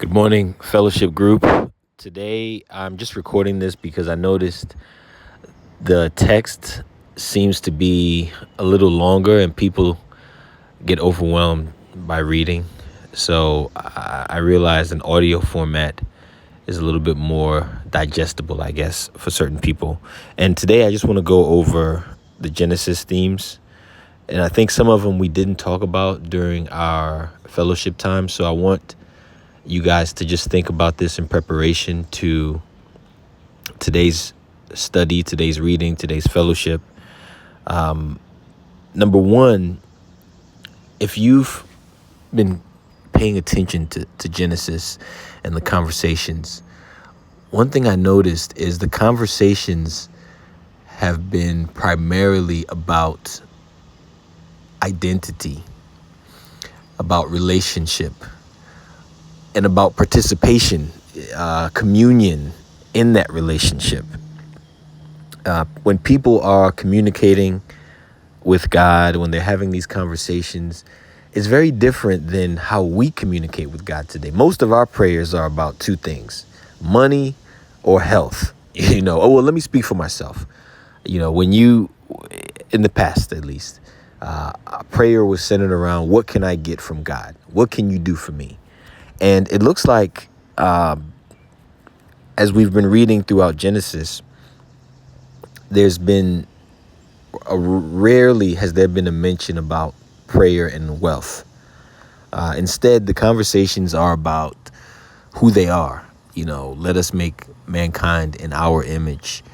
Good morning, fellowship group. Today, I'm just recording this because I noticed the text seems to be a little longer and people get overwhelmed by reading. So I realized an audio format is a little bit more digestible, I guess, for certain people. And today, I just want to go over the Genesis themes. And I think some of them we didn't talk about during our fellowship time. So I want you guys to just think about this in preparation to today's study, today's reading, today's fellowship. Number one, if you've been paying attention to Genesis and the conversations, one thing I noticed is the conversations have been primarily about identity, about relationship, and about participation, communion in that relationship. When people are communicating with God, when they're having these conversations, it's very different than how we communicate with God today. Most of our prayers are about two things: money or health. Let me speak for myself. When you, in the past at least, a prayer was centered around, what can I get from God? What can you do for me? And it looks like, as we've been reading throughout Genesis, there's been rarely has there been a mention about prayer and wealth. Instead, the conversations are about who they are. Let us make mankind in our image.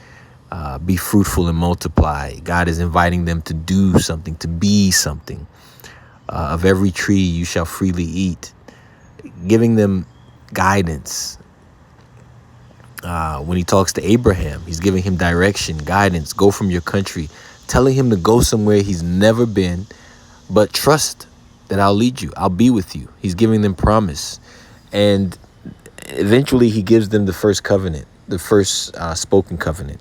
Be fruitful and multiply. God is inviting them to do something, to be something. Of every tree you shall freely eat. Giving them guidance. When he talks to Abraham, he's giving him direction, guidance. Go from your country, telling him to go somewhere he's never been, but trust that I'll lead you. I'll be with you. He's giving them promise. And eventually he gives them the first covenant, the first spoken covenant.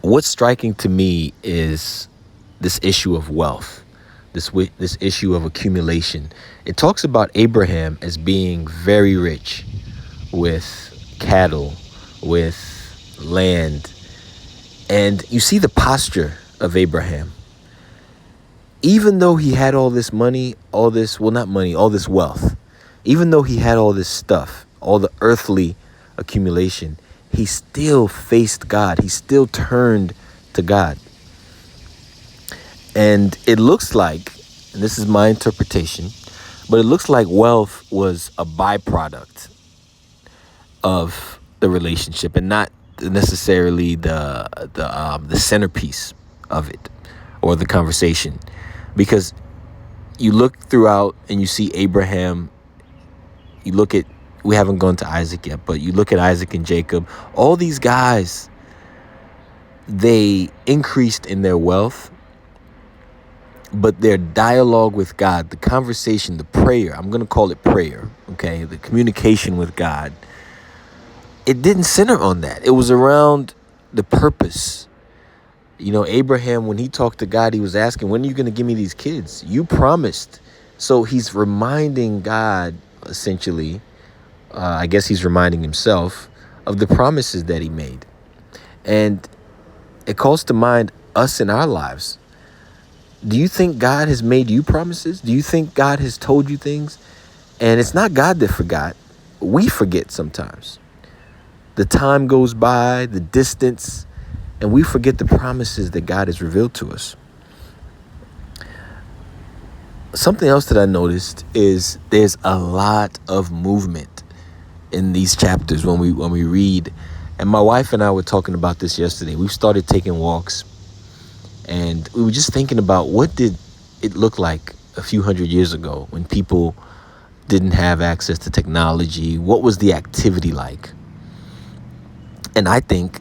What's striking to me is this issue of wealth, this issue of accumulation. It talks about Abraham as being very rich with cattle, with land. And you see the posture of Abraham. Even though he had all this money, all this wealth, even though he had all this stuff, all the earthly accumulation, he still faced God. He still turned to God. And it looks like, and this is my interpretation, but it looks like wealth was a byproduct of the relationship and not necessarily the centerpiece of it or the conversation. Because you look throughout and you see Abraham, we haven't gone to Isaac yet, but you look at Isaac and Jacob, all these guys, they increased in their wealth, but their dialogue with God, the conversation, the prayer, I'm going to call it prayer, okay, the communication with God, it didn't center on that. It was around the purpose. Abraham, when he talked to God, he was asking, when are you going to give me these kids? You promised. So he's reminding God, essentially, I guess he's reminding himself of the promises that he made. And it calls to mind us in our lives. Do you think God has made you promises? Do you think God has told you things? And it's not God that forgot. We forget sometimes. The time goes by, the distance, and we forget the promises that God has revealed to us. Something else that I noticed is there's a lot of movement in these chapters when we read. And my wife and I were talking about this yesterday. We've started taking walks, and we were just thinking about what did it look like a few hundred years ago when people didn't have access to technology. What was the activity like? And I think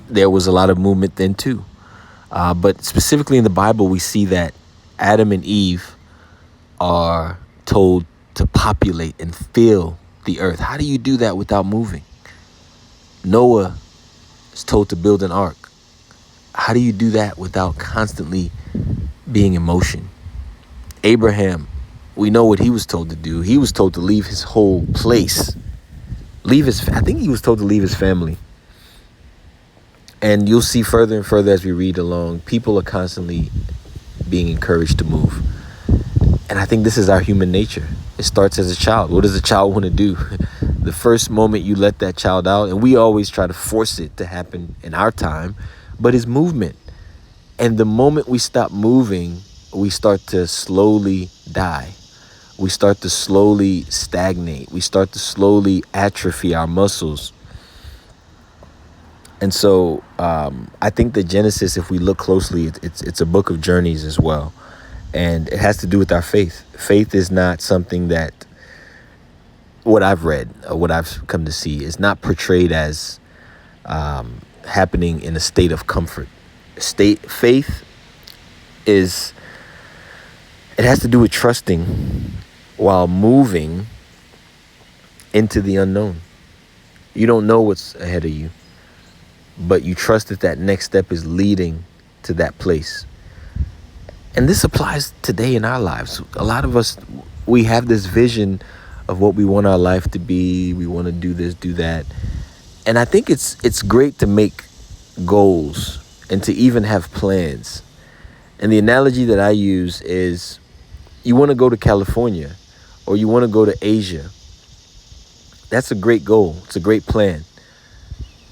there was a lot of movement then too. But specifically in the Bible, we see that Adam and Eve are told to populate and fill the earth. How do you do that without moving? Noah is told to build an ark. How do you do that without constantly being in motion? Abraham we know what he was told to do. He was told to leave his whole place. I think he was told to leave his family. And you'll see further and further as we read along, people are constantly being encouraged to move. And I think this is our human nature. It starts as a child. What does a child want to do? The first moment you let that child out, and we always try to force it to happen in our time, but it's movement. And the moment we stop moving, we start to slowly die. We start to slowly stagnate. We start to slowly atrophy our muscles. And so I think that Genesis, if we look closely, it's a book of journeys as well. And it has to do with our faith. Faith is not something that, what I've read, or what I've come to see, is not portrayed as happening in a state of comfort. Faith is, it has to do with trusting while moving into the unknown. You don't know what's ahead of you, but you trust that that next step is leading to that place. And this applies today in our lives. A lot of us, we have this vision of what we want our life to be. We want to do this, do that. And I think it's great to make goals and to even have plans. And the analogy that I use is, you want to go to California or you want to go to Asia. That's a great goal. It's a great plan.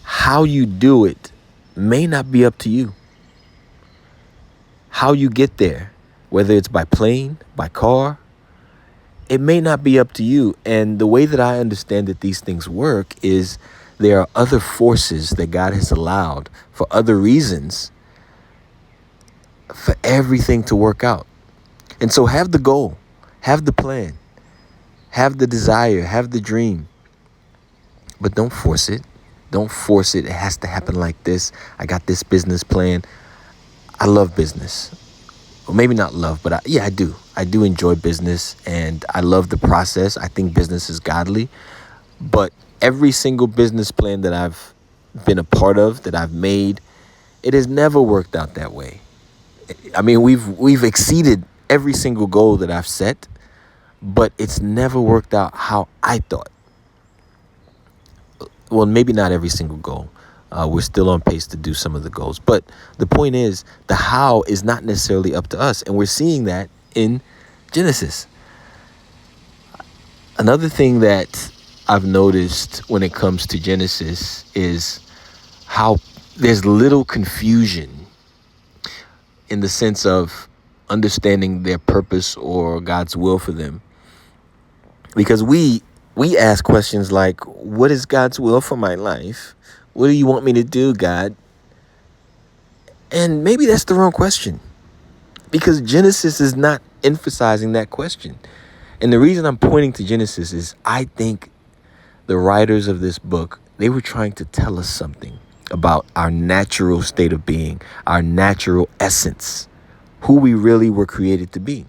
How you do it may not be up to you. How you get there, whether it's by plane, by car, it may not be up to you. And the way that I understand that these things work is there are other forces that God has allowed for other reasons for everything to work out. And so have the goal, have the plan, have the desire, have the dream, but don't force it. Don't force it. It has to happen like this. I got this business plan. I love business. Well, maybe not love, but I do. I do enjoy business, and I love the process. I think business is godly. But every single business plan that I've been a part of, that I've made, it has never worked out that way. I mean, we've exceeded every single goal that I've set, but it's never worked out how I thought. Well, maybe not every single goal. We're still on pace to do some of the goals. But the point is, the how is not necessarily up to us. And we're seeing that in Genesis. Another thing that I've noticed when it comes to Genesis is how there's little confusion in the sense of understanding their purpose or God's will for them. Because we ask questions like, what is God's will for my life? What do you want me to do, God? And maybe that's the wrong question, because Genesis is not emphasizing that question. And the reason I'm pointing to Genesis is I think the writers of this book, they were trying to tell us something about our natural state of being, our natural essence, who we really were created to be.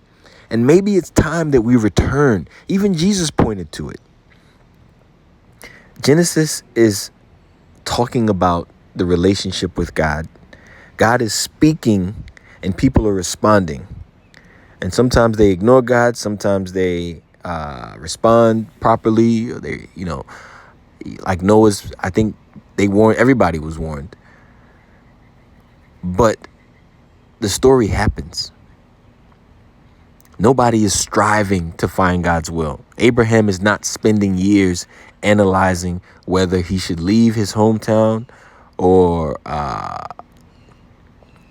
And maybe it's time that we return. Even Jesus pointed to it. Genesis is talking about the relationship with God. God is speaking and people are responding. And sometimes they ignore God. Sometimes they respond properly. Or they, like Noah's, I think everybody was warned. But the story happens. Nobody is striving to find God's will. Abraham is not spending years analyzing whether he should leave his hometown or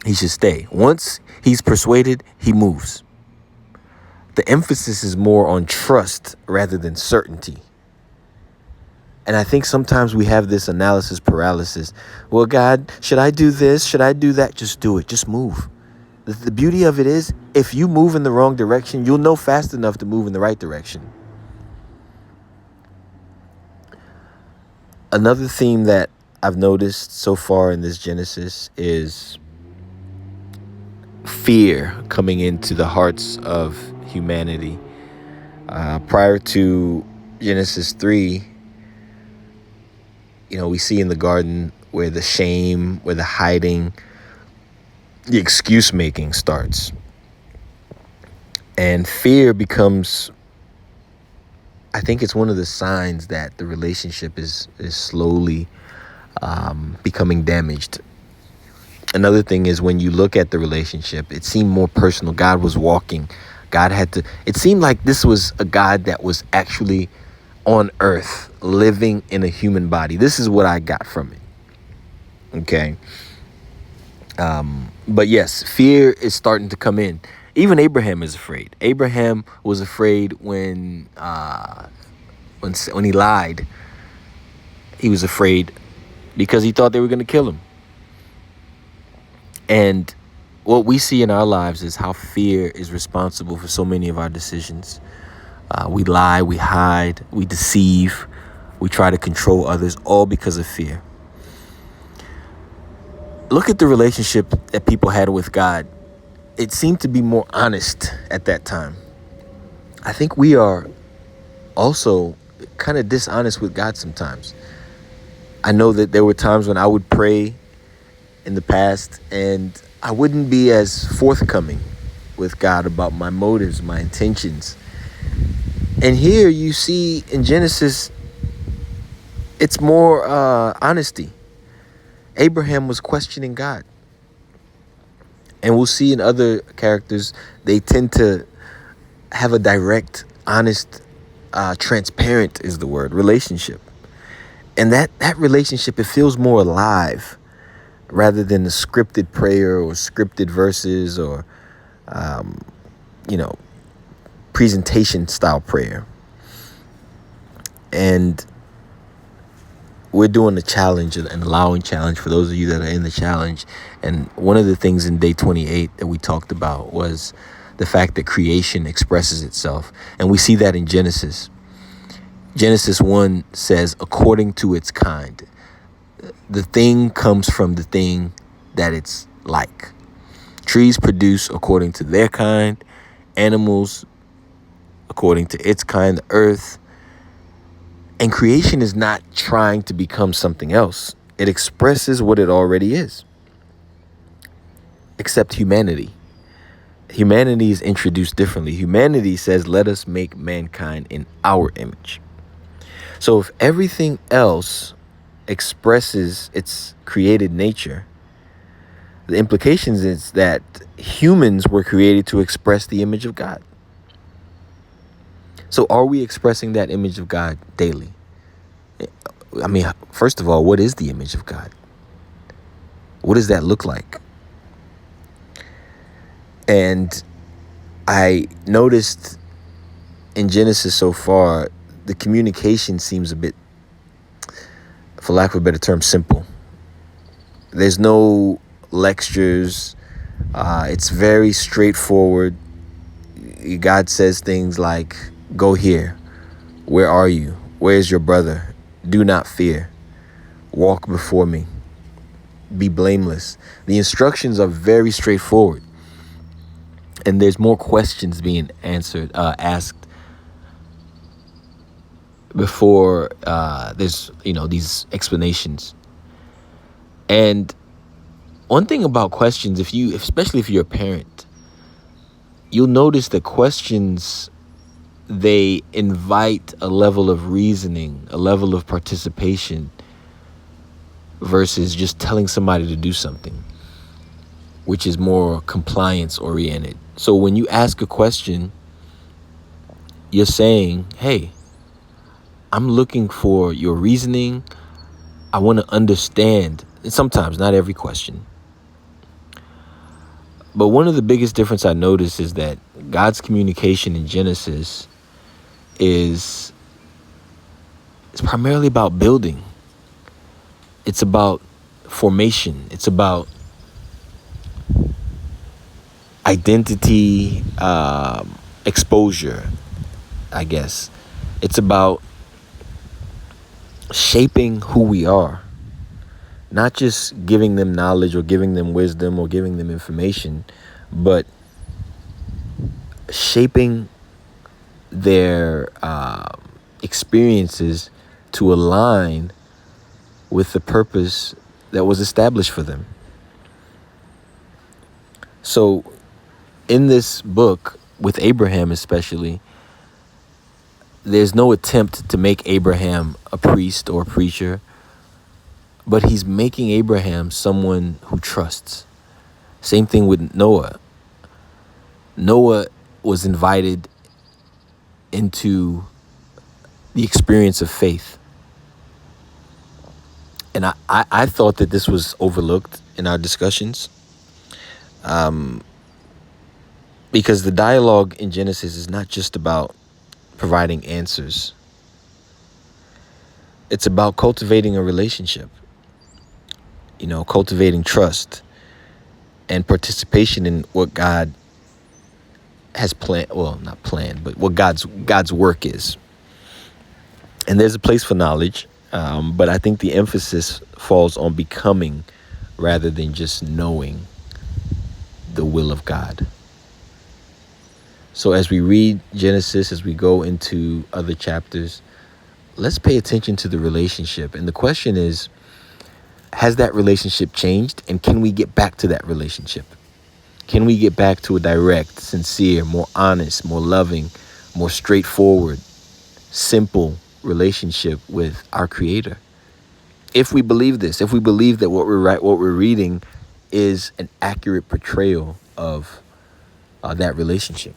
he should stay. Once he's persuaded, he moves. The emphasis is more on trust rather than certainty. And I think sometimes we have this analysis paralysis. Well, God, should I do this? Should I do that? Just do it. Just move. The beauty of it is, if you move in the wrong direction, you'll know fast enough to move in the right direction. Another theme that I've noticed so far in this Genesis is fear coming into the hearts of humanity. Prior to Genesis 3, we see in the garden where the shame, where the hiding, the excuse making starts. And fear becomes, I think it's one of the signs that the relationship is slowly becoming damaged. Another thing is when you look at the relationship, it seemed more personal. God was walking. It seemed like this was a God that was actually on earth, living in a human body. This is what I got from it. Okay. But yes, fear is starting to come in. Even Abraham is afraid. Abraham was afraid when he lied. He was afraid because he thought they were going to kill him. And what we see in our lives is how fear is responsible for so many of our decisions. We lie, we hide, we deceive, we try to control others, all because of fear. Look at the relationship that people had with God. It seemed to be more honest at that time. I think we are also kind of dishonest with God sometimes. I know that there were times when I would pray in the past and I wouldn't be as forthcoming with God about my motives, my intentions. And here you see in Genesis, it's more honesty. Abraham was questioning God. And we'll see in other characters, they tend to have a direct, honest, transparent is the word, relationship. And that relationship, it feels more alive rather than a scripted prayer or scripted verses or, presentation style prayer. And we're doing the challenge, an allowing challenge for those of you that are in the challenge. And one of the things in day 28 that we talked about was the fact that creation expresses itself. And we see that in Genesis. Genesis 1 says, according to its kind. The thing comes from the thing that it's like. Trees produce according to their kind. Animals according to its kind, the earth. And creation is not trying to become something else. It expresses what it already is. Except humanity. Humanity is introduced differently. Humanity says, let us make mankind in our image. So if everything else expresses its created nature, the implications is that humans were created to express the image of God. So are we expressing that image of God daily? I mean, first of all, what is the image of God? What does that look like? And I noticed in Genesis so far, the communication seems a bit, for lack of a better term, simple. There's no lectures. It's very straightforward. God says things like, go here. Where are you? Where's your brother? Do not fear. Walk before me. Be blameless. The instructions are very straightforward. And there's more questions being asked before there's, these explanations. And one thing about questions, especially if you're a parent, you'll notice that questions, they invite a level of reasoning, a level of participation versus just telling somebody to do something, which is more compliance oriented. So when you ask a question, you're saying, hey, I'm looking for your reasoning. I want to understand. And sometimes, not every question. But one of the biggest difference I notice is that God's communication in Genesis is primarily about building. It's about formation. It's about identity, exposure, I guess. It's about shaping who we are. Not just giving them knowledge or giving them wisdom or giving them information, but shaping their experiences to align with the purpose that was established for them. So in this book, with Abraham especially, there's no attempt to make Abraham a priest or a preacher, but he's making Abraham someone who trusts. Same thing with Noah. Noah was invited into the experience of faith. And I thought that this was overlooked in our discussions, because the dialogue in Genesis is not just about providing answers. It's about cultivating a relationship, cultivating trust and participation in what God has planned. Well, not planned, but what God's work is. And there's a place for knowledge, but I think the emphasis falls on becoming rather than just knowing the will of God. So as we read Genesis, as we go into other chapters, let's pay attention to the relationship. And the question is, has that relationship changed? And can we get back to that relationship? Can we get back to a direct, sincere, more honest, more loving, more straightforward, simple relationship with our Creator? If we believe this, if we believe that what we're reading is an accurate portrayal of that relationship.